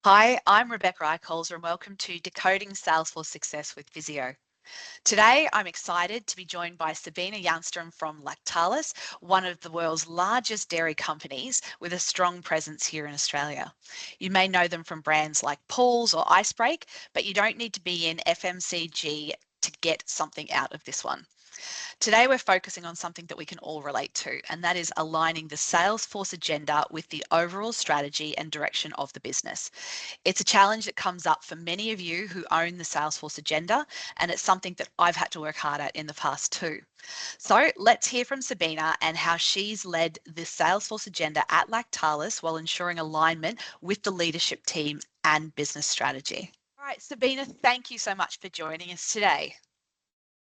Hi, I'm Rebecca Eichholzer and welcome to Decoding Salesforce Success with VISEO. Today, I'm excited to be joined by Sabina Janstrom from Lactalis, one of the world's largest dairy companies with a strong presence here in Australia. You may know them from brands like Paul's or Icebreak, but you don't need to be in FMCG to get something out of this one. Today, we're focusing on something that we can all relate to, and that is aligning the Salesforce agenda with the overall strategy and direction of the business. It's a challenge that comes up for many of you who own the Salesforce agenda, and it's something that I've had to work hard at in the past too. So let's hear from Sabina and how she's led the Salesforce agenda at Lactalis while ensuring alignment with the leadership team and business strategy. All right, Sabina, thank you so much for joining us today.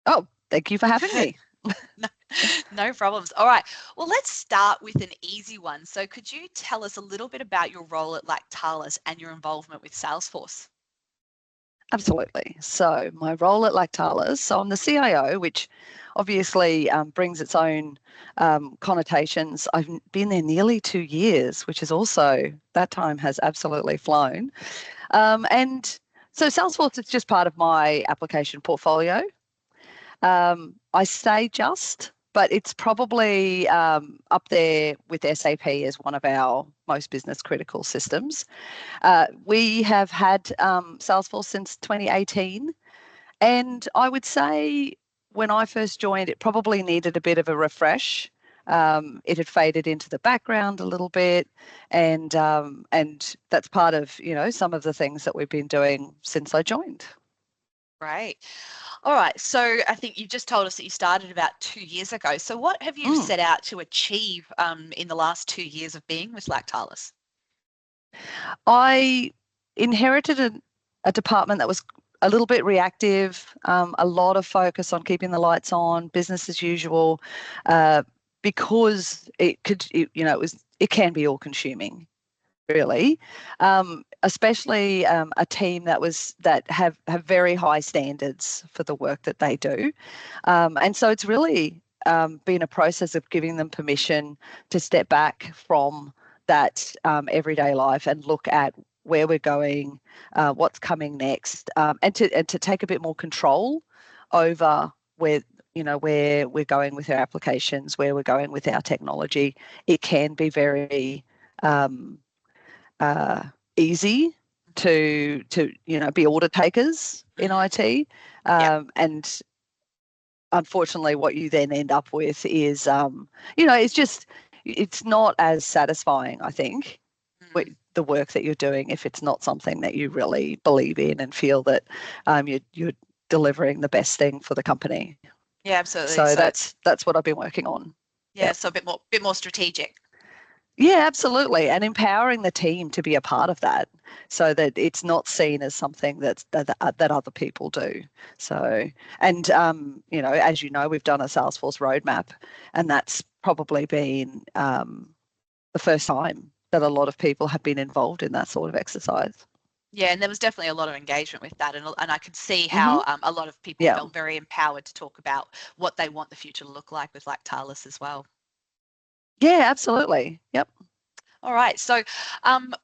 Oh, thank you for having me. No, no problems. All right. Well, let's start with an easy one. So, could you tell us a little bit about your role at Lactalis and your involvement with Salesforce? Absolutely. So, my role at Lactalis, so I'm the CIO, which obviously brings its own connotations. I've been there nearly 2 years, which is also, that time has absolutely flown. And so, Salesforce is just part of my application portfolio. I say just, but it's probably up there with SAP as one of our most business critical systems. We have had Salesforce since 2018, and I would say when I first joined, it probably needed a bit of a refresh. It had faded into the background a little bit, and that's part of some of the things that we've been doing since I joined. Right. All right. So, I think you just told us that you started about 2 years ago. So, what have you Mm. set out to achieve in the last 2 years of being with Lactalis? I inherited a department that was a little bit reactive, a lot of focus on keeping the lights on, business as usual, uh, because it can be all consuming, really, especially a team that have very high standards for the work that they do, and so it's really been a process of giving them permission to step back from that everyday life and look at where we're going, what's coming next, and to take a bit more control over where we're going with our applications, where we're going with our technology. It can be very um, uh, easy to be order takers in Mm-hmm. IT, Yep. and unfortunately, what you then end up with is it's not as satisfying, I think, with Mm. the work that you're doing if it's not something that you really believe in and feel that you're delivering the best thing for the company. Yeah, absolutely. So So, that's what I've been working on. yeah, Yep. so a bit more strategic. Yeah, absolutely. And empowering the team to be a part of that so that it's not seen as something that other people do. So, and, as you know, we've done a Salesforce roadmap, and that's probably been the first time that a lot of people have been involved in that sort of exercise. Yeah, and there was definitely a lot of engagement with that, and I could see Hmm. how a lot of people Yeah. felt very empowered to talk about what they want the future to look like with Lactalis as well. Yeah, absolutely. Yep. All right, so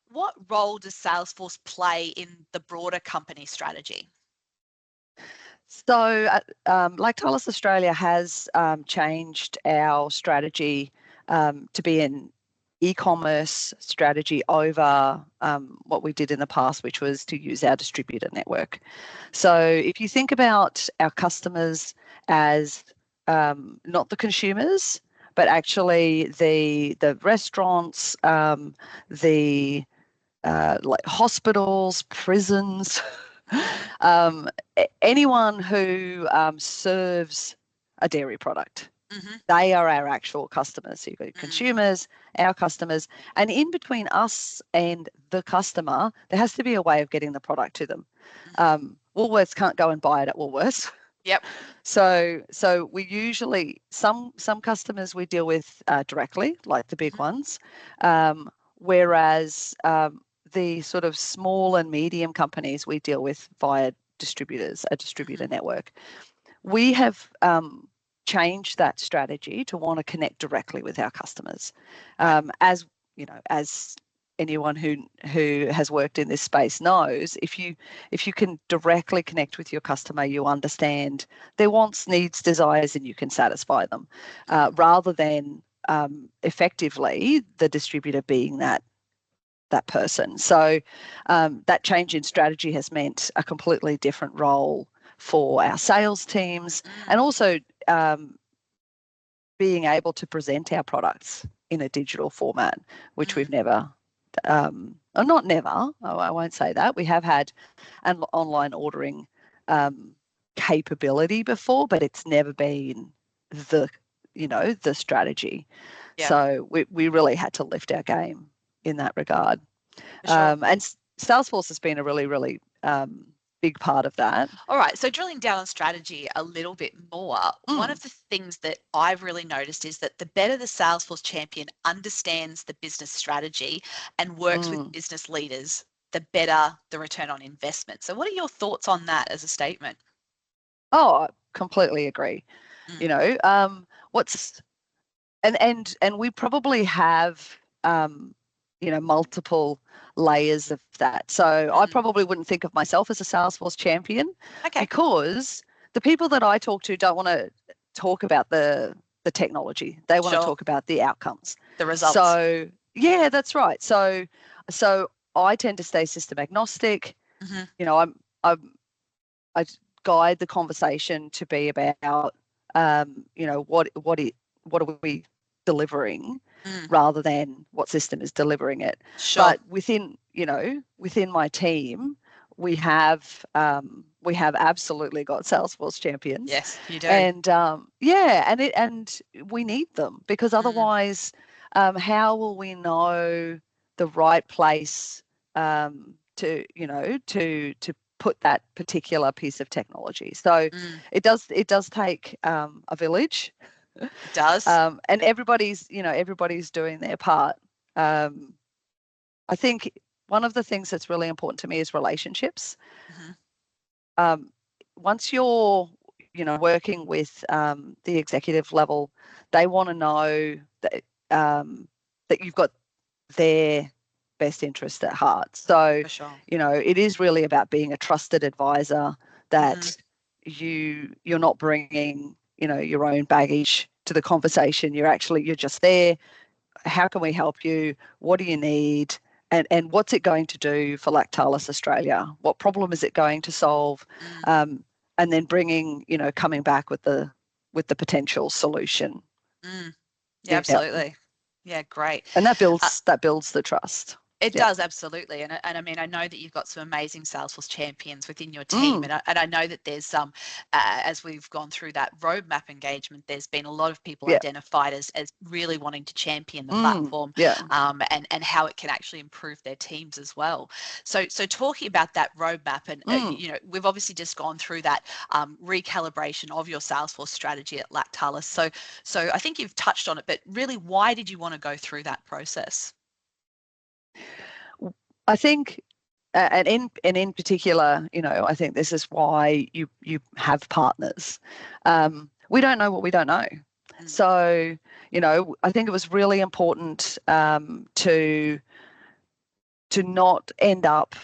what role does Salesforce play in the broader company strategy? So, Lactalis Australia has changed our strategy to be an e-commerce strategy over what we did in the past, which was to use our distributor network. So, if you think about our customers as not the consumers, but actually the restaurants, the like hospitals, prisons, um, anyone who serves a dairy product. Mm-hmm. They are our actual customers. So you've got Mm, consumers, our customers, and in between us and the customer, there has to be a way of getting the product to them. mm-hmm. Woolworths can't go and buy it at Woolworths. Yep. So we usually some customers we deal with directly, like the big Mm-hmm. ones, whereas the sort of small and medium companies we deal with via distributors, a Mm-hmm. distributor network. We have changed that strategy to want to connect directly with our customers, Right. as you know, as anyone who has worked in this space knows, if you can directly connect with your customer, you understand their wants, needs, desires, and you can satisfy them, rather than effectively the distributor being that person. So that change in strategy has meant a completely different role for our sales teams, and also being able to present our products in a digital format, which we've never, or not never, I won't say that. We have had an online ordering capability before, but it's never been the strategy. Yeah. So we really had to lift our game in that regard. Sure. And Salesforce has been a really, really big part of that. All right, so drilling down on strategy a little bit more, one of the things that I've really noticed is that the better the Salesforce champion understands the business strategy and works with business leaders, the better the return on investment. So what are your thoughts on that as a statement? Oh, I completely agree. You know, and we probably have multiple layers of that. So I probably wouldn't think of myself as a Salesforce champion, because the people that I talk to don't want to talk about the technology. They want to talk about the outcomes, the results. So yeah, that's right. So I tend to stay system agnostic. You know, I guide the conversation to be about what are we delivering, rather than what system is delivering it. But within my team, we have absolutely got Salesforce champions. Yes, you do. And and we need them, because otherwise, how will we know the right place to put that particular piece of technology? So it does take a village. It does. And everybody's doing their part. I think one of the things that's really important to me is relationships. Once you're working with the executive level, they want to know that that you've got their best interest at heart. So it is really about being a trusted advisor, that you're not bringing your own baggage to the conversation. You're just there. How can we help you? What do you need? And what's it going to do for Lactalis Australia? What problem is it going to solve? And then coming back with the potential solution. Yeah, absolutely. Yeah, great. And that builds the trust. It does, absolutely. And I mean, I know that you've got some amazing Salesforce champions within your team. And I know that there's some, as we've gone through that roadmap engagement, there's been a lot of people identified as really wanting to champion the platform, and how it can actually improve their teams as well. So talking about that roadmap, and we've obviously just gone through that recalibration of your Salesforce strategy at Lactalis. So I think you've touched on it, but really, why did you want to go through that process? I think, and in particular, I think this is why you have partners. We don't know what we don't know. So, I think it was really important to not end up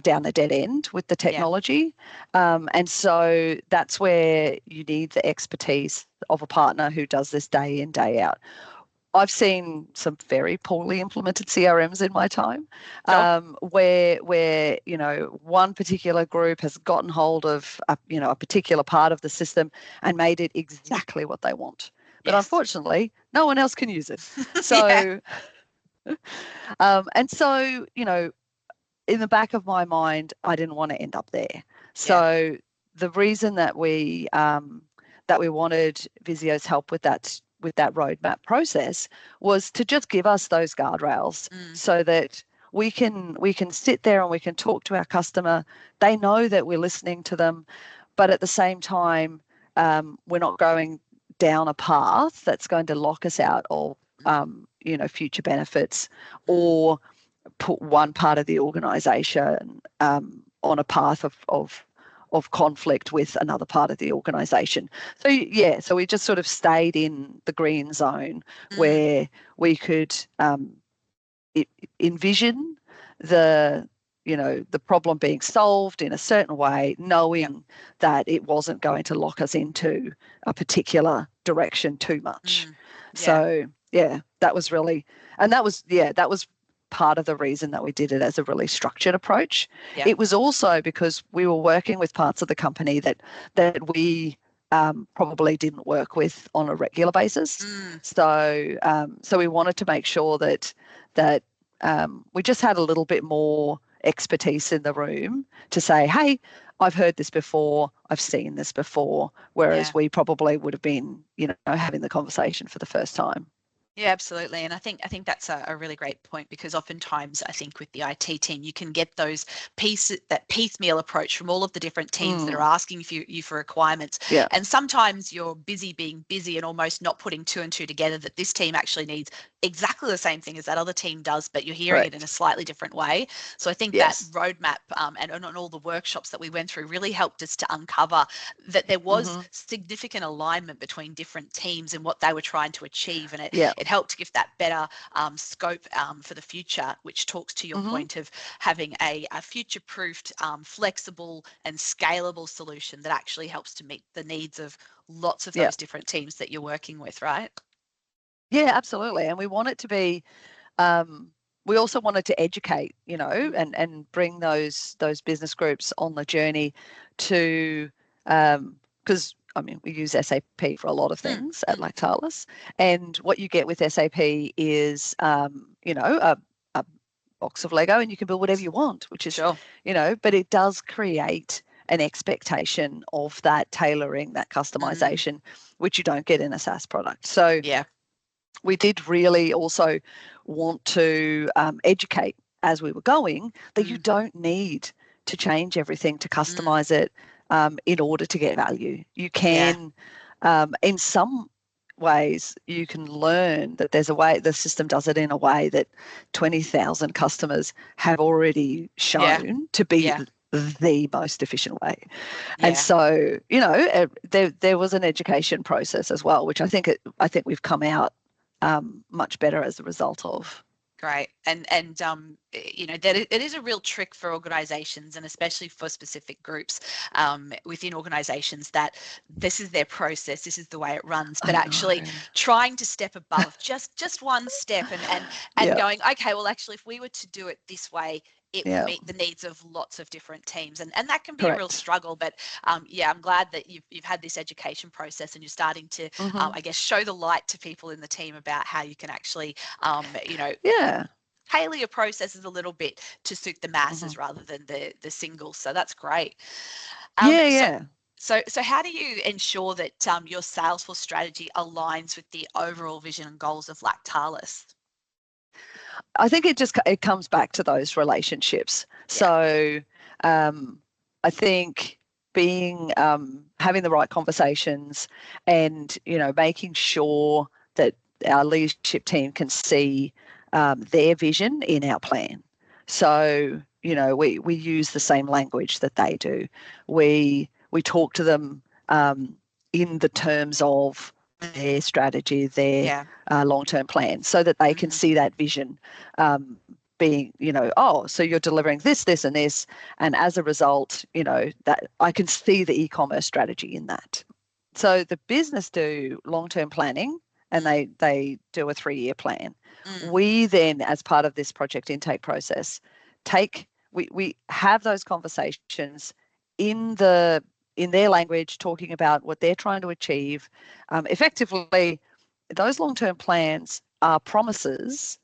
down a dead end with the technology. And so that's where you need the expertise of a partner who does this day in, day out. I've seen some very poorly implemented CRMs in my time, where one particular group has gotten hold of a particular part of the system and made it exactly what they want. But unfortunately, no one else can use it. So, and so, in the back of my mind, I didn't want to end up there. So the reason that we wanted VISEO's help with that roadmap process was to just give us those guardrails, so that we can sit there and we can talk to our customer. They know that we're listening to them, but at the same time, we're not going down a path that's going to lock us out of future benefits, or put one part of the organization on a path of conflict with another part of the organization. So we just sort of stayed in the green zone, where we could envision the the problem being solved in a certain way, knowing that it wasn't going to lock us into a particular direction too much. So that was really, and that was part of the reason that we did it as a really structured approach. It was also because we were working with parts of the company that we probably didn't work with on a regular basis. So we wanted to make sure that we just had a little bit more expertise in the room to say, hey, I've heard this before, I've seen this before, whereas we probably would have been, having the conversation for the first time. Yeah, absolutely. And I think that's a really great point, because oftentimes I think with the IT team, you can get that piecemeal approach from all of the different teams that are asking you for requirements. Yeah. And sometimes you're busy being busy and almost not putting two and two together, that this team actually needs exactly the same thing as that other team does, but you're hearing it in a slightly different way. So I think that roadmap and on all the workshops that we went through really helped us to uncover that there was significant alignment between different teams and what they were trying to achieve. And it helped give that better scope for the future, which talks to your point of having a future-proofed, flexible and scalable solution that actually helps to meet the needs of lots of those different teams that you're working with, right? Yeah, absolutely. And we want it to be, we also wanted to educate, and bring those business groups on the journey to, because we use SAP for a lot of things at Lactalis, and what you get with SAP is, a box of Lego, and you can build whatever you want, which is, but it does create an expectation of that tailoring, that customization, which you don't get in a SaaS product. So we did really also want to educate as we were going that you don't need to change everything to customize it in order to get value. You can, in some ways, you can learn that there's a way, the system does it in a way that 20,000 customers have already shown to be the most efficient way. And so, there was an education process as well, which I think we've come out much better as a result of. Great. And that it is a real trick for organizations, and especially for specific groups within organizations, that this is their process, this is the way it runs, but actually trying to step above just one step and going, okay, well, actually, if we were to do it this way, it will meet the needs of lots of different teams, and that can be a real struggle. But I'm glad that you've had this education process, and you're starting to I guess show the light to people in the team about how you can actually tailor your processes a little bit to suit the masses rather than the singles. So that's great. So how do you ensure that your Salesforce strategy aligns with the overall vision and goals of Lactalis? I think it comes back to those relationships. So I think being having the right conversations, and making sure that our leadership team can see their vision in our plan. So we use the same language that they do. We talk to them in the terms of their strategy, their long-term plan, so that they can see that vision being, so you're delivering this, this, and this, and as a result, that I can see the e-commerce strategy in that. So the business do long-term planning, and they do a 3-year plan. We then, as part of this project intake process, we have those conversations in their language, talking about what they're trying to achieve. Effectively, those long-term plans are promises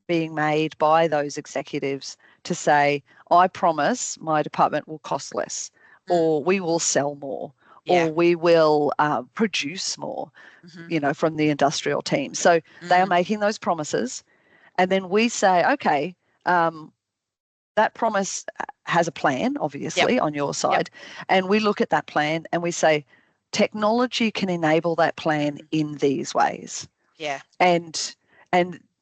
being made by those executives to say, I promise my department will cost less, or we will sell more, or we will produce more, from the industrial team. So they are making those promises, and then we say, okay, that promise has a plan, obviously, on your side. And we look at that plan and we say, technology can enable that plan in these ways. And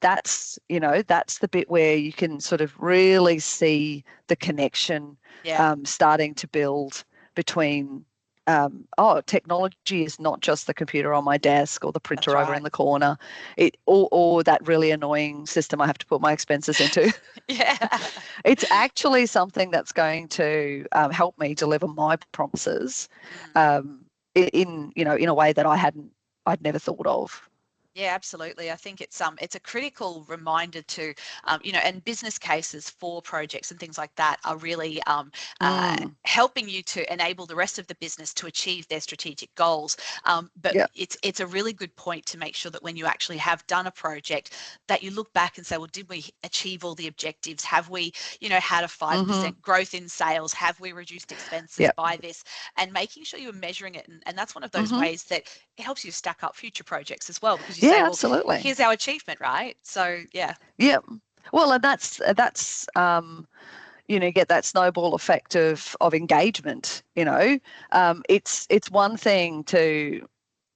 that's, that's the bit where you can sort of really see the connection starting to build between technology is not just the computer on my desk or the That's printer over right. in the corner, or that really annoying system I have to put my expenses into. Yeah. It's actually something that's going to help me deliver my promises Mm. in a way that I'd never thought of. Yeah, absolutely. I think it's a critical reminder to, and business cases for projects and things like that are really Mm, helping you to enable the rest of the business to achieve their strategic goals. But yeah. it's a really good point to make sure that when you actually have done a project, that you look back and say, well, did we achieve all the objectives? Have we, had a Mm-hmm. 5% growth in sales? Have we reduced expenses Yeah. by this? And making sure you're measuring it, and that's one of those Mm-hmm. ways that it helps you stack up future projects as well, because you say, Yeah, well, absolutely. here's our achievement, right? So yeah. Yeah. Well, and that's get that snowball effect of engagement. It's one thing to,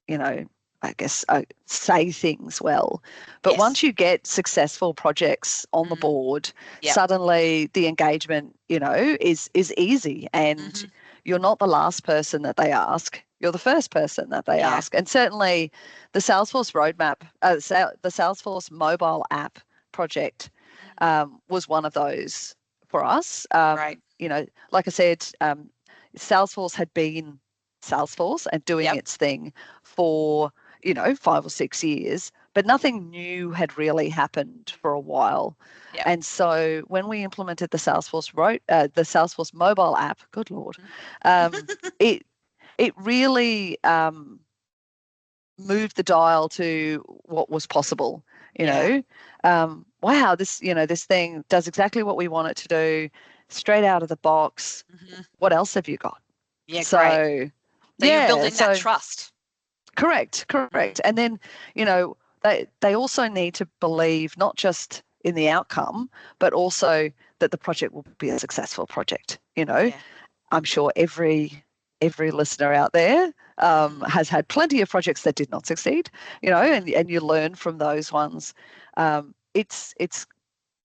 I guess, say things well, but Yes. once you get successful projects on the Mm, board, yep. suddenly the engagement, is easy, and Hmm. you're not the last person that they ask. You're the first person that they Yeah. ask. And certainly the Salesforce roadmap, the Salesforce mobile app project Mm, was one of those for us. right. Like I said, Salesforce had been Salesforce and doing Yep. its thing for 5 or 6 years, but nothing new had really happened for a while. Yep. And so when we implemented the Salesforce mobile app, good Lord, Mm. um, it it really moved the dial to what was possible. You Yeah. know, wow, this thing does exactly what we want it to do, straight out of the box. Hmm. What else have you got? Yeah, great. So, So you're yeah, building that so trust. correct. Mm, And then, they also need to believe not just in the outcome, but also that the project will be a successful project. yeah. I'm sure every listener out there Hmm. has had plenty of projects that did not succeed, Hmm. and you learn from those ones. It's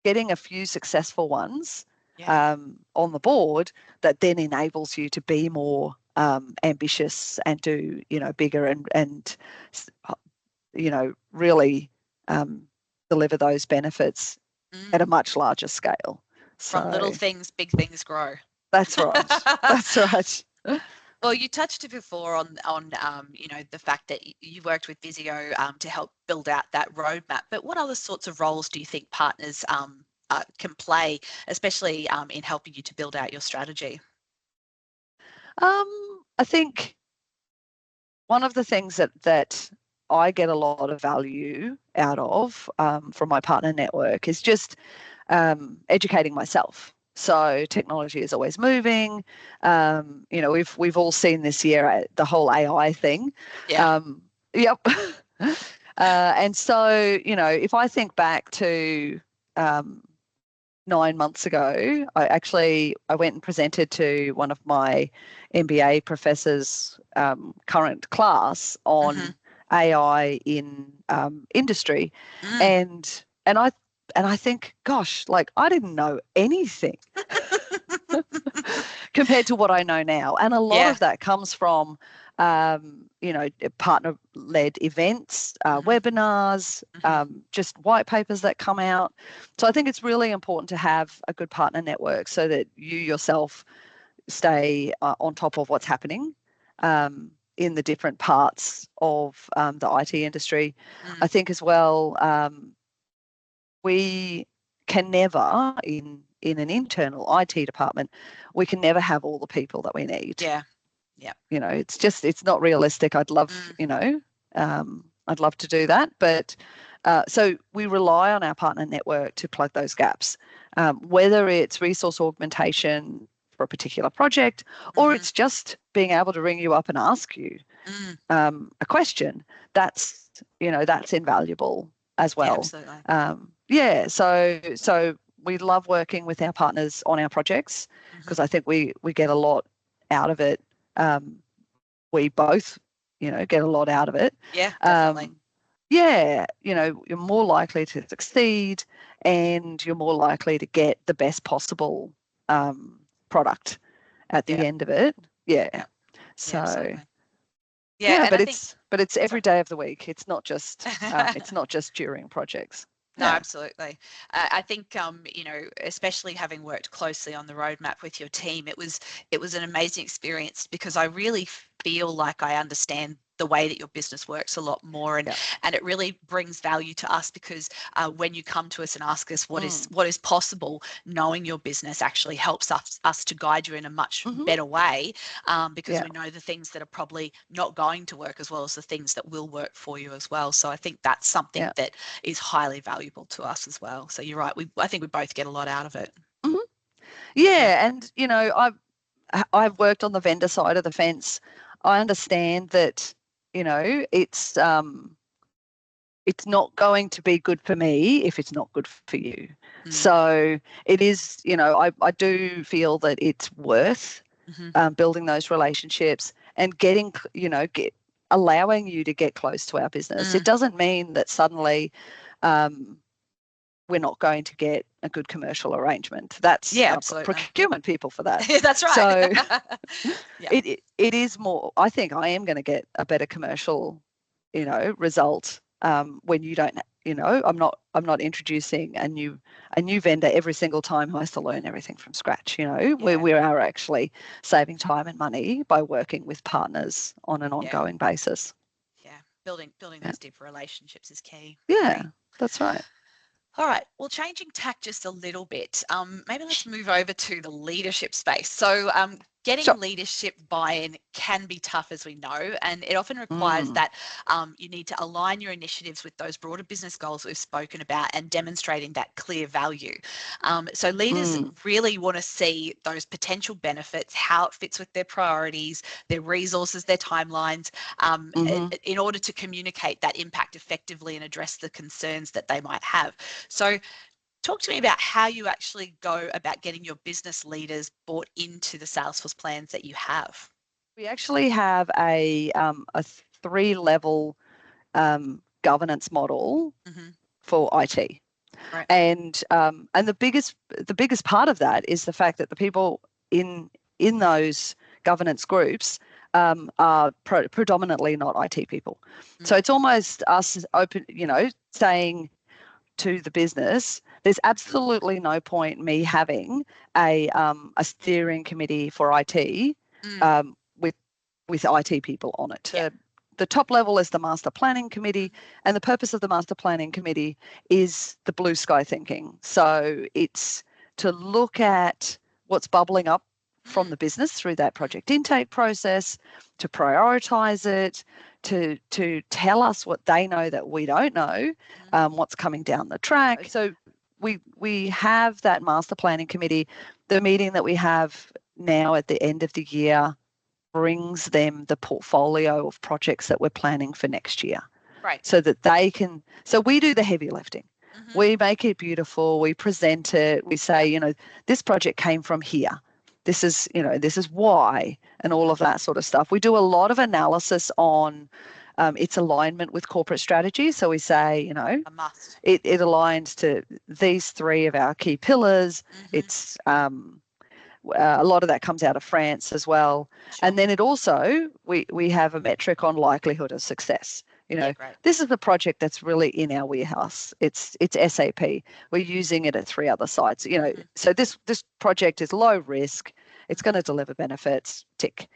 getting a few successful ones Yeah. on the board that then enables you to be more ambitious and do bigger and really deliver those benefits at a Mm. much larger scale. From little So things, big things grow. that's right. That's right. Well, you touched it before on the fact that you worked with VISEO to help build out that roadmap. But what other sorts of roles do you think partners can play, especially in helping you to build out your strategy? I think one of the things that I get a lot of value out of from my partner network is just educating myself. So technology is always moving. We've all seen this year the whole AI thing. Yeah. Yep. And so if I think back to um, 9 months ago, I went and presented to one of my MBA professors' current class Hmm. on AI in industry, Mm. and and I and I think, gosh, like I didn't know anything compared to what I know now. And a lot Yeah. of that comes from, partner-led events, Hmm. webinars, Hmm. just white papers that come out. So I think it's really important to have a good partner network so that you yourself stay on top of what's happening in the different parts of the IT industry. I Mm. think as well, we can never in an internal IT department, we can never have all the people that we need. Yeah. Yeah. It's not realistic. Mm. I'd love to do that, but so we rely on our partner network to plug those gaps, whether it's resource augmentation for a particular project, or Hmm. it's just being able to ring you up and ask you Mm. a question. That's invaluable as Yeah, well. absolutely. Yeah, so we love working with our partners on our projects because Hmm. I think we get a lot out of it. Um, we both, get a lot out of it. Yeah, definitely. Um, yeah, you're more likely to succeed, and you're more likely to get the best possible product at Yeah. the end of it. Yeah. Yeah. So absolutely. yeah, And but I think, it's every sorry. day of the week. It's not just during projects. No, Yeah. absolutely. I think especially having worked closely on the roadmap with your team, it was an amazing experience because I really feel like I understand the way that your business works a lot more, and Yeah. and it really brings value to us because when you come to us and ask us what is possible, knowing your business actually helps us to guide you in a much Mm-hmm. better way, because Yeah. we know the things that are probably not going to work as well as the things that will work for you as well. So I think that's something Yeah. that is highly valuable to us as well. So you're right. I think we both get a lot out of it. Mm-hmm. Yeah. Yeah, and I've worked on the vendor side of the fence. I understand that it's not going to be good for me if it's not good for you. Mm. So it is, I do feel that it's worth Mm-hmm. building those relationships and getting, allowing you to get close to our business. It Mm. doesn't mean that suddenly um, we're not going to get a good commercial arrangement. That's Yeah, I've got absolutely. procurement people for that. That's right. So Yeah. it is more. I think I am going to get a better commercial, result when you don't. I'm not introducing a new vendor every single time who has to learn everything from scratch. Yeah. We are actually saving time and money by working with partners on an Yeah. ongoing basis. Yeah. Building Yeah, those deeper relationships is key. yeah, Agree. that's right. All right. Well, changing tack just a little bit. Maybe let's move over to the leadership space. So, getting Sure. leadership buy-in can be tough, as we know, and it often requires Mm, that you need to align your initiatives with those broader business goals we've spoken about and demonstrating that clear value. So, leaders mm, really want to see those potential benefits, how it fits with their priorities, their resources, their timelines, mm-hmm. in order to communicate that impact effectively and address the concerns that they might have. So, talk to me about how you actually go about getting your business leaders bought into the Salesforce plans that you have. We actually have a three-level governance model Mm-hmm. for IT. Right. And the biggest part of that is the fact that the people in those governance groups are predominantly not IT people. So Mm. it's almost us open, saying to the business, there's absolutely no point me having a steering committee for IT Mm. um, with IT people on it. Yeah. The top level is the master planning committee, and the purpose of the master planning committee is the blue sky thinking. So it's to look at what's bubbling up from Mm. the business through that project intake process, to prioritize it, to tell us what they know that we don't know, Mm. what's coming down the track. So we have that master planning committee. The meeting that we have now at the end of the year brings them the portfolio of projects that we're planning for next year Right. so that so we do the heavy lifting. Mm-hmm. We make it beautiful, we present it, we say, Yep. this project came from here. This is why, and all Mm-hmm. of that sort of stuff. We do a lot of analysis on its alignment with corporate strategy. So we say, A must. it aligns to these three of our key pillars. Mm-hmm. It's a lot of that comes out of France as well. Sure. And then it also, we have a metric on likelihood of success. Yeah, great. This is the project that's really in our warehouse. It's SAP. We're using it at three other sites. Mm-hmm. So this project is low risk. It's going Mm-hmm. to deliver benefits. Tick.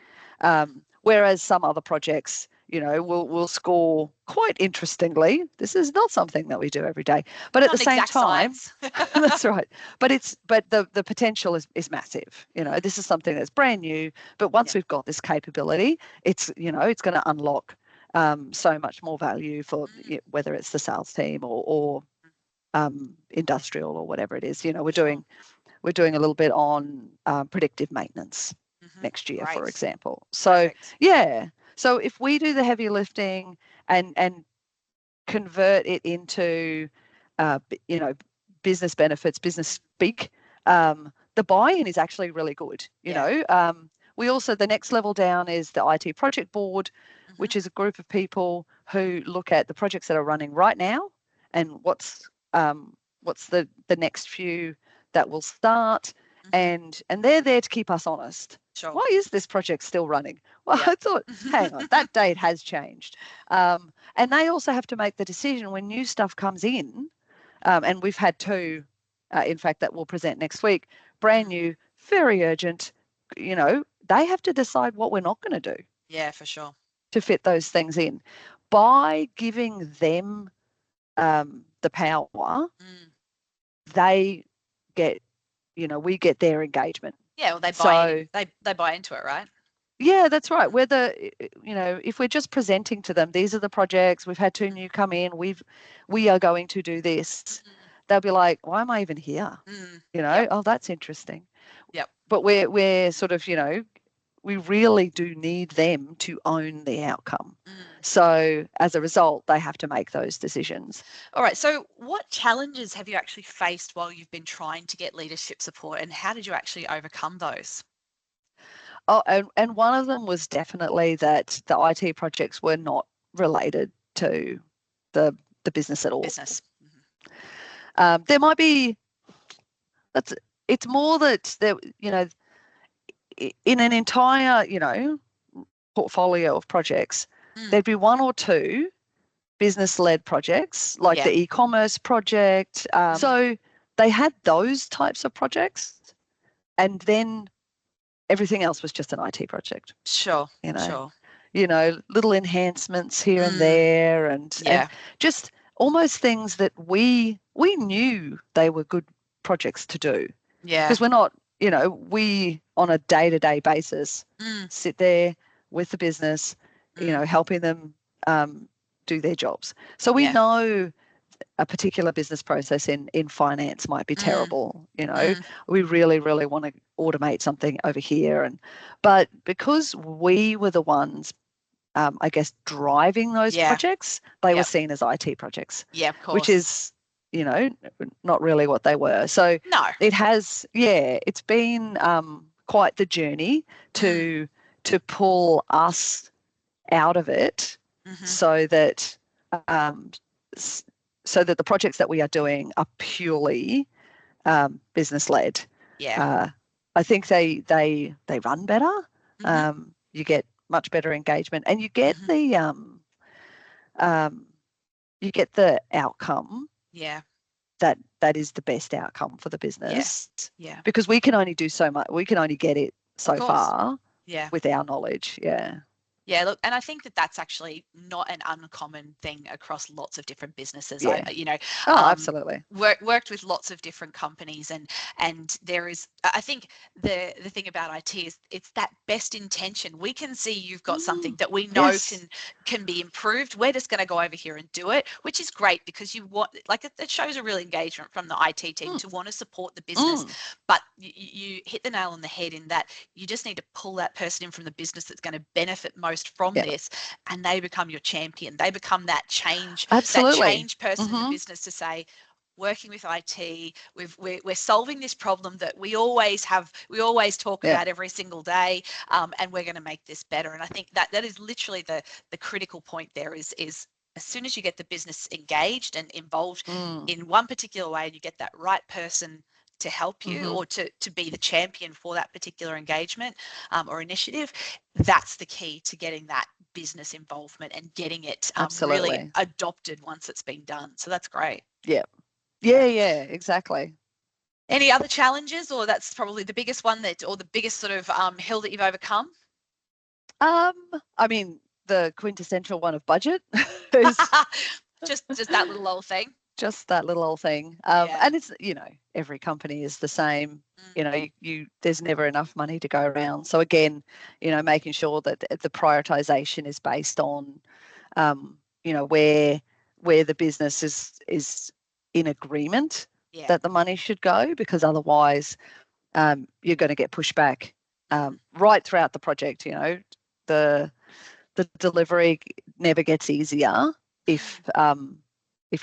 Whereas some other projects, will score quite interestingly. This is not something that we do every day, but at Not the an same exact time, science. that's right. But the potential is massive. Mm. This is something that's brand new. But once Yeah. we've got this capability, it's going to unlock so much more value for Mm. whether it's the sales team or industrial or whatever it is. Sure. We're doing a little bit on predictive maintenance Mm-hmm. next year, for Great. example. So Perfect. yeah. So if we do the heavy lifting and convert it into, you know, business benefits, business speak, the buy-in is actually really good. Yeah. We also, the next level down is the IT project board, Mm-hmm. which is a group of people who look at the projects that are running right now and what's the next few that will start, Mm-hmm. and they're there to keep us honest. Sure. Why is this project still running? Well, Yeah. I thought, hang on, that date has changed. And they also have to make the decision when new stuff comes in. And we've had two, in fact, that we'll present next week, brand new, very urgent. They have to decide what we're not going to do. Yeah, for sure. To fit those things in. By giving them the power, they get, we get their engagement. Yeah, well, they buy into it, right? Yeah, that's right. Whether, if we're just presenting to them, these are the projects, we've had two new come in, we are going to do this. They'll be like, why am I even here? Yep. Oh, that's interesting. Yep. But we're sort of, we really do need them to own the outcome. So as a result, they have to make those decisions. All right. So what challenges have you actually faced while you've been trying to get leadership support, and how did you actually overcome those? Oh, and one of them was definitely that the IT projects were not related to the business at all. Business. There might be, it's more that there, in an entire, portfolio of projects, there'd be one or two business-led projects, like the e-commerce project. So they had those types of projects, and then everything else was just an IT project. Sure. Little enhancements here and there, and just almost things that we knew they were good projects to do. Yeah. Because we're not, we on a day-to-day basis sit there with the business, helping them do their jobs. So we know a particular business process in finance might be terrible. We really, really want to automate something over here. But because we were the ones, I guess, driving those projects, they were seen as IT projects. Yeah, of course. Which is, not really what they were. So no. It has, it's been quite the journey to pull us out of it, so that the projects that we are doing are purely business led. Yeah. I think they run better. You get much better engagement, and you get the outcome. Yeah. That is the best outcome for the business. Yeah. Because we can only do so much. We can only get it so far. Yeah. With our knowledge. Yeah. Yeah, look, and I think that that's actually not an uncommon thing across lots of different businesses. Yeah. I absolutely. Worked with lots of different companies, and there is, I think the thing about IT is it's that best intention. We can see you've got something that we know can be improved. We're just going to go over here and do it, which is great, because you want, like, it shows a real engagement from the IT team to want to support the business. But you hit the nail on the head in that you just need to pull that person in from the business that's going to benefit most from this, and they become your champion. They become that change, Absolutely. that change person in the business to say, working with IT, we're solving this problem that we always talk about every single day, and we're going to make this better. And I think that is literally the critical point there is as soon as you get the business engaged and involved in one particular way, and you get that right person to help you or to be the champion for that particular engagement or initiative, that's the key to getting that business involvement and getting it really adopted once it's been done. So that's great. Yeah, exactly. Any other challenges, or that's probably the biggest one or the biggest sort of hill that you've overcome? I mean, the quintessential one of budget is just that little old thing. Just that little old thing. And it's, every company is the same. There's never enough money to go around. So again, making sure that the prioritization is based on, where the business is in agreement that the money should go, because otherwise you're going to get pushback right throughout the project. The delivery never gets easier if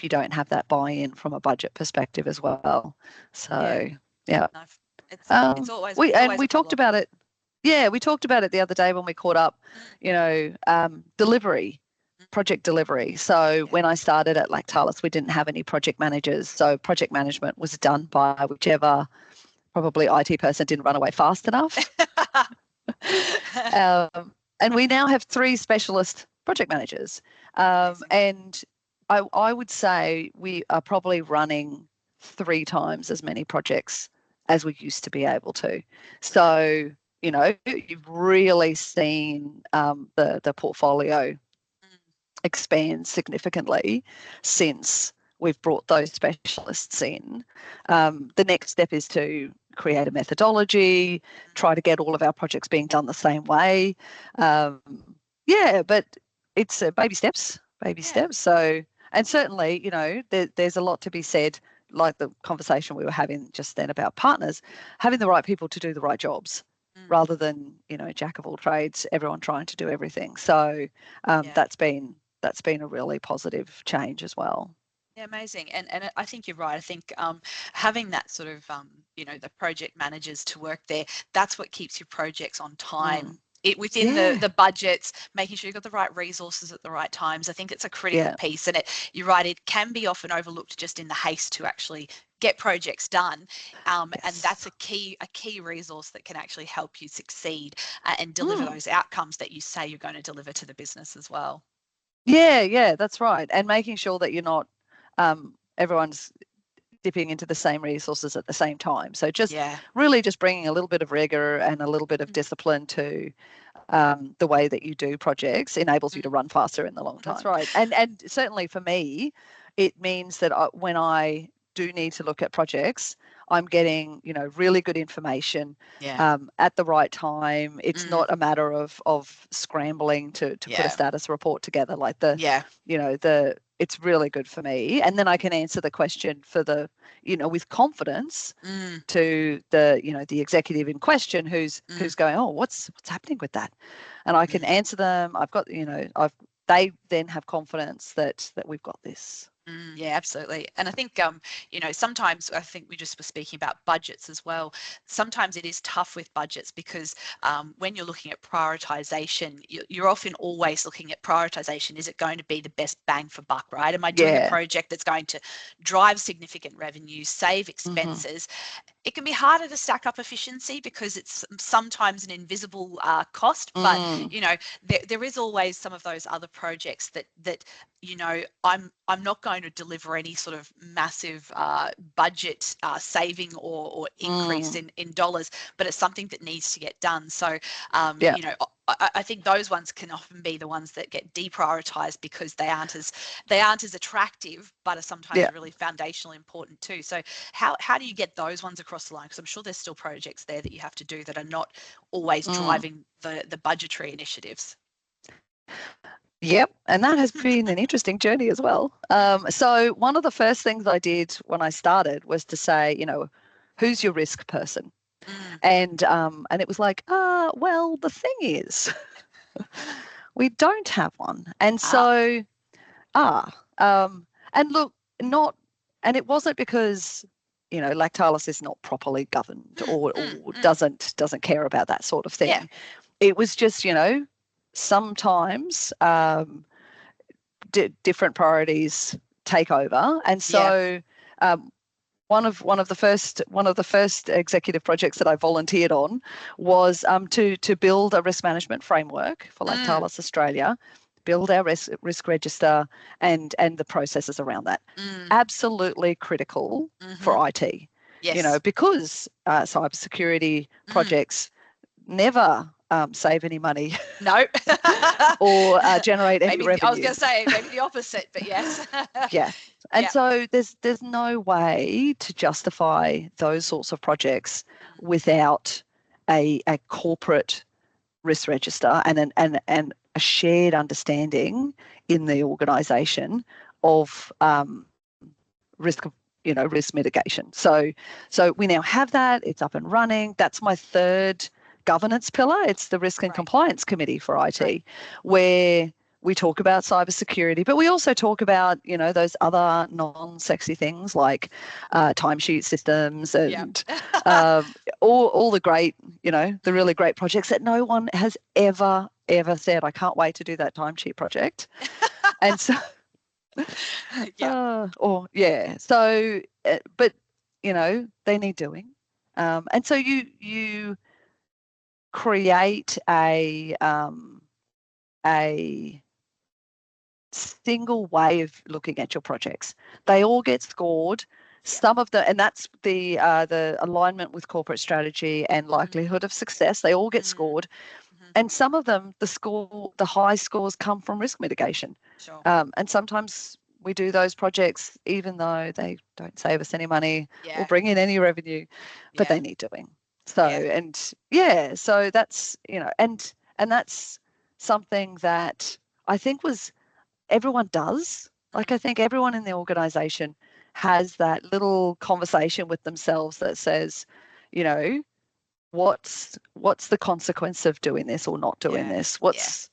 you don't have that buy-in from a budget perspective as well. So it's always we talked about it. Yeah, we talked about it the other day when we caught up. Delivery, project delivery. So when I started at Lactalis, we didn't have any project managers. So project management was done by whichever probably IT person didn't run away fast enough. And we now have 3 specialist project managers. And I would say we are probably running 3 times as many projects as we used to be able to. So, you've really seen the portfolio expand significantly since we've brought those specialists in. The next step is to create a methodology, try to get all of our projects being done the same way. But it's baby steps, baby steps. So, and certainly, there's a lot to be said, like the conversation we were having just then about partners, having the right people to do the right jobs rather than, jack of all trades, everyone trying to do everything. So that's been a really positive change as well. Yeah, amazing. And I think you're right. I think having that sort of, the project managers to work there, that's what keeps your projects on time. Within the budgets, making sure you've got the right resources at the right times. I think it's a critical piece. And you're right, it can be often overlooked just in the haste to actually get projects done. And that's a key resource that can actually help you succeed and deliver those outcomes that you say you're going to deliver to the business as well. Yeah, that's right. And making sure that you're not everyone's dipping into the same resources at the same time. So really just bringing a little bit of rigor and a little bit of discipline to the way that you do projects enables you to run faster in the long time. That's right. And certainly for me, it means that when I do need to look at projects, I'm getting, really good information at the right time. It's not a matter of scrambling to put a status report together. Like it's really good for me. And then I can answer the question for with confidence to the executive in question who's going, oh, what's happening with that? And I can answer them. I've got, they then have confidence that we've got this. Yeah, absolutely. And I think, sometimes I think we just were speaking about budgets as well. Sometimes it is tough with budgets because when you're looking at prioritization, you're often always looking at prioritization. Is it going to be the best bang for buck, right? Am I doing a project that's going to drive significant revenue, save expenses? It can be harder to stack up efficiency because it's sometimes an invisible cost, but there is always some of those other projects that I'm not going to deliver any sort of massive budget saving or increase in dollars, but it's something that needs to get done. So I think those ones can often be the ones that get deprioritized because they aren't as attractive, but are sometimes really foundationally important too. So how do you get those ones across the line? Because I'm sure there's still projects there that you have to do that are not always driving the budgetary initiatives. Yep, and that has been an interesting journey as well. So one of the first things I did when I started was to say, who's your risk person? And it was like, well, the thing is, we don't have one. And so, and look, and it wasn't because, Lactalis is not properly governed or doesn't care about that sort of thing. Yeah. It was just, sometimes different priorities take over. And so one of the first executive projects that I volunteered on was to build a risk management framework for Lactalis Australia, build our risk register and the processes around that. Absolutely critical for IT. Yes. Because cybersecurity projects never save any money. No. or generate any revenue. I was going to say maybe the opposite, but yes. And so there's no way to justify those sorts of projects without a corporate risk register and a shared understanding in the organisation of risk mitigation. So we now have that. It's up and running. That's my third governance pillar. It's the Risk and Compliance Committee for IT, where we talk about cybersecurity, but we also talk about, those other non-sexy things like timesheet systems and all the great, the really great projects that no one has ever said, I can't wait to do that timesheet project. And so, but, they need doing. And so you create a single way of looking at your projects. They all get scored. Some of the, and that's the alignment with corporate strategy and likelihood of success. They all get scored, and some of them, the high scores come from risk mitigation. Sure. And sometimes we do those projects even though they don't save us any money or bring in any revenue, but they need doing. So so that's and that's something that I think everyone does. Like, I think everyone in the organization has that little conversation with themselves that says, what's the consequence of doing this or not doing this? What's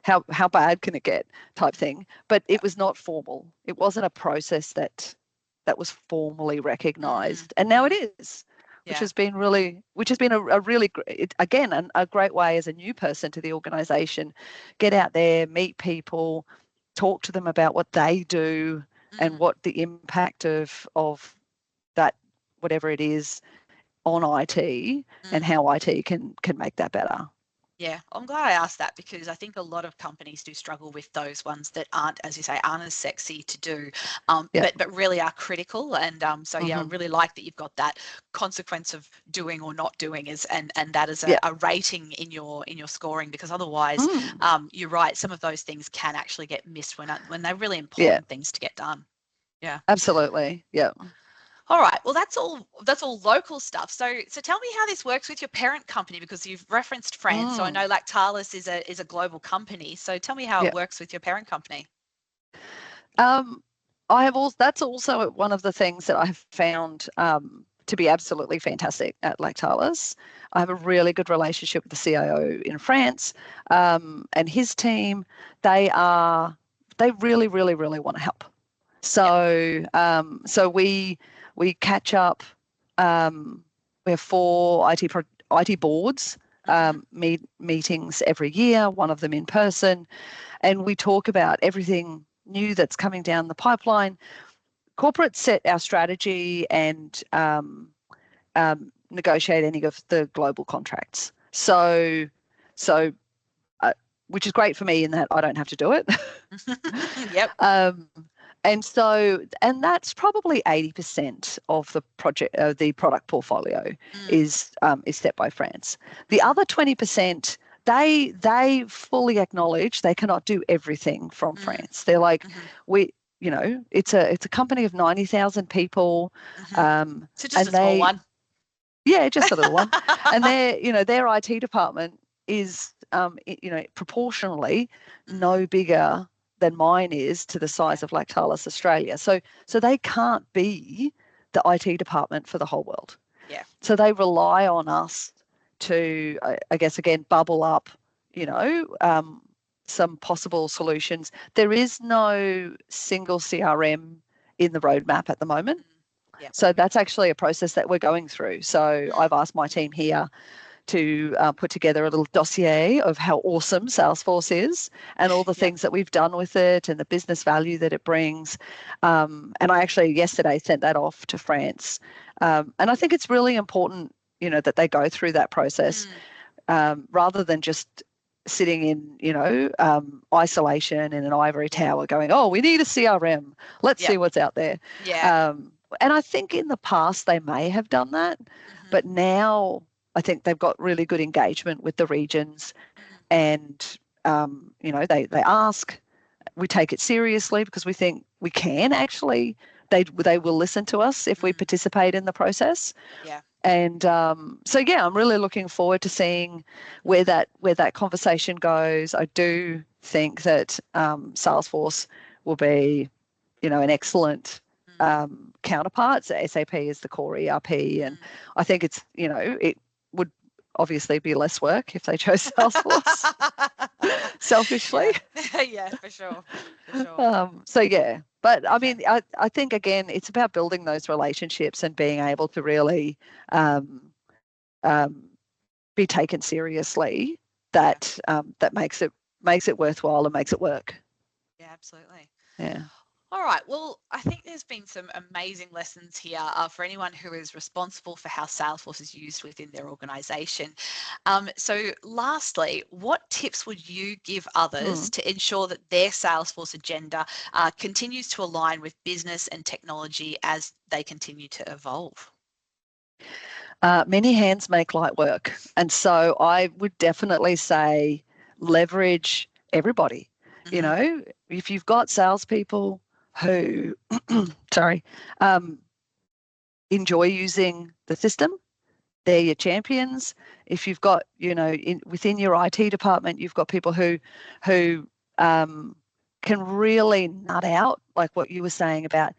how bad can it get, type thing. But it was not formal. It wasn't a process that was formally recognized, and now it is. Which has been a really again a great way as a new person to the organization, get out there, meet people, talk to them about what they do and what the impact of that, whatever it is, on IT and how IT can make that better. Yeah, I'm glad I asked that, because I think a lot of companies do struggle with those ones that aren't, as you say, aren't as sexy to do, but really are critical. And so I really like that you've got that consequence of doing or not doing and that is a rating in your scoring, because otherwise, you're right, some of those things can actually get missed when they're really important things to get done. Yeah, absolutely. Yeah. All right. Well, that's all local stuff. So tell me how this works with your parent company, because you've referenced France. So I know Lactalis is a global company. So tell me how it works with your parent company. That's also one of the things that I have found to be absolutely fantastic at Lactalis. I have a really good relationship with the CIO in France, and his team. They really, really, really want to help. So so we catch up. We have 4 IT boards meetings every year, one of them in person, and we talk about everything new that's coming down the pipeline. Corporates set our strategy and negotiate any of the global contracts. So which is great for me in that I don't have to do it. Yep. And that's probably 80% of the product portfolio is set by France. The other 20%, they fully acknowledge they cannot do everything from France. They're like, it's a company of 90,000 people. So just a small one. Yeah, just a little one. And their IT department is proportionally no bigger than mine is to the size of Lactalis Australia. So they can't be the IT department for the whole world. Yeah. So they rely on us to, I guess, again, bubble up, some possible solutions. There is no single CRM in the roadmap at the moment. So that's actually a process that we're going through. So I've asked my team here to put together a little dossier of how awesome Salesforce is and all the things that we've done with it and the business value that it brings. And I actually yesterday sent that off to France. And I think it's really important, that they go through that process rather than just sitting in, isolation in an ivory tower going, oh, we need a CRM. Let's see what's out there. Yeah. And I think in the past they may have done that, but now I think they've got really good engagement with the regions, and they ask, we take it seriously because we think we can actually. They will listen to us if we participate in the process. Yeah. And I'm really looking forward to seeing where that conversation goes. I do think that Salesforce will be, an excellent counterpart. So SAP is the core ERP, and I think it's, it would obviously be less work if they chose Salesforce. Selfishly. Yeah, for sure. But I mean, I think again, it's about building those relationships and being able to really be taken seriously. That makes it worthwhile and makes it work. Yeah, absolutely. Yeah. All right. Well, I think there's been some amazing lessons here for anyone who is responsible for how Salesforce is used within their organization. So, lastly, what tips would you give others Hmm. to ensure that their Salesforce agenda continues to align with business and technology as they continue to evolve? Many hands make light work. And so I would definitely say leverage everybody. You Hmm. know, if you've got salespeople who, sorry, um, enjoy using the system, they're your champions. If you've got, within your IT department, you've got people who can really nut out, like what you were saying about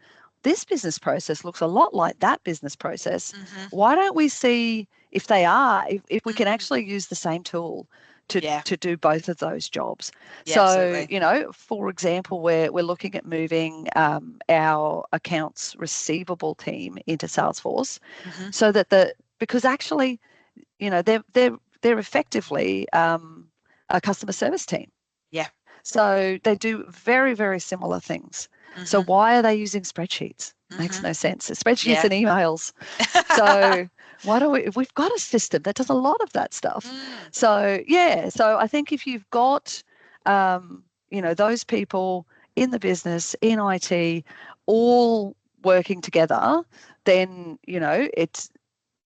this business process looks a lot like that business process. Hmm. Why don't we see if they are, if we can Mm. actually use the same tool to Yeah. to do both of those jobs? Yeah, So, absolutely. for example, we're looking at moving our accounts receivable team into Salesforce Hmm. so that because actually, they're effectively a customer service team. Yeah. So they do very, very similar things. So Hmm. why are they using spreadsheets? Makes Hmm. no sense. Spreadsheets Yeah. and emails. So why do we've got a system that does a lot of that stuff. Mm. So yeah, so I think if you've got those people in the business, in IT, all working together, then it's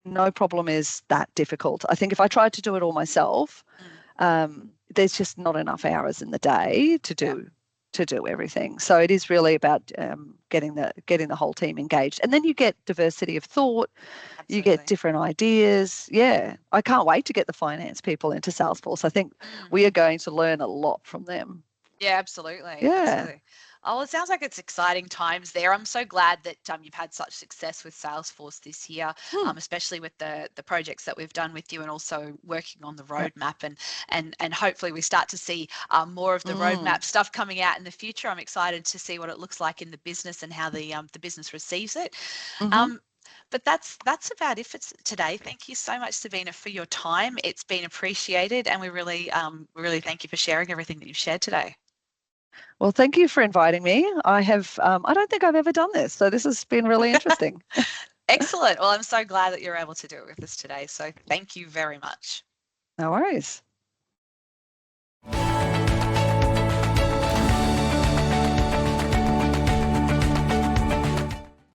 no problem is that difficult. I think if I tried to do it all myself, Mm. there's just not enough hours in the day to Yeah, do everything. So it is really about getting the whole team engaged, and then you get diversity of thought, you get absolutely. different ideas. Yeah, I can't wait to get the finance people into Salesforce. I think Mm. we are going to learn a lot from them. Yeah, absolutely. Yeah. Absolutely. Oh, well, it sounds like it's exciting times there. I'm so glad that you've had such success with Salesforce this year, Hmm. especially with the projects that we've done with you, and also working on the Yeah. roadmap, and hopefully we start to see more of the Mm. roadmap stuff coming out in the future. I'm excited to see what it looks like in the business and how the business receives it. Mm-hmm. Um, but that's about it for today. Thank you so much, Sabina, for your time. It's been appreciated, and we really thank you for sharing everything that you've shared today. Well, thank you for inviting me. I don't think I've ever done this, so this has been really interesting. Excellent. Well, I'm so glad that you're able to do it with us today. So thank you very much. No worries.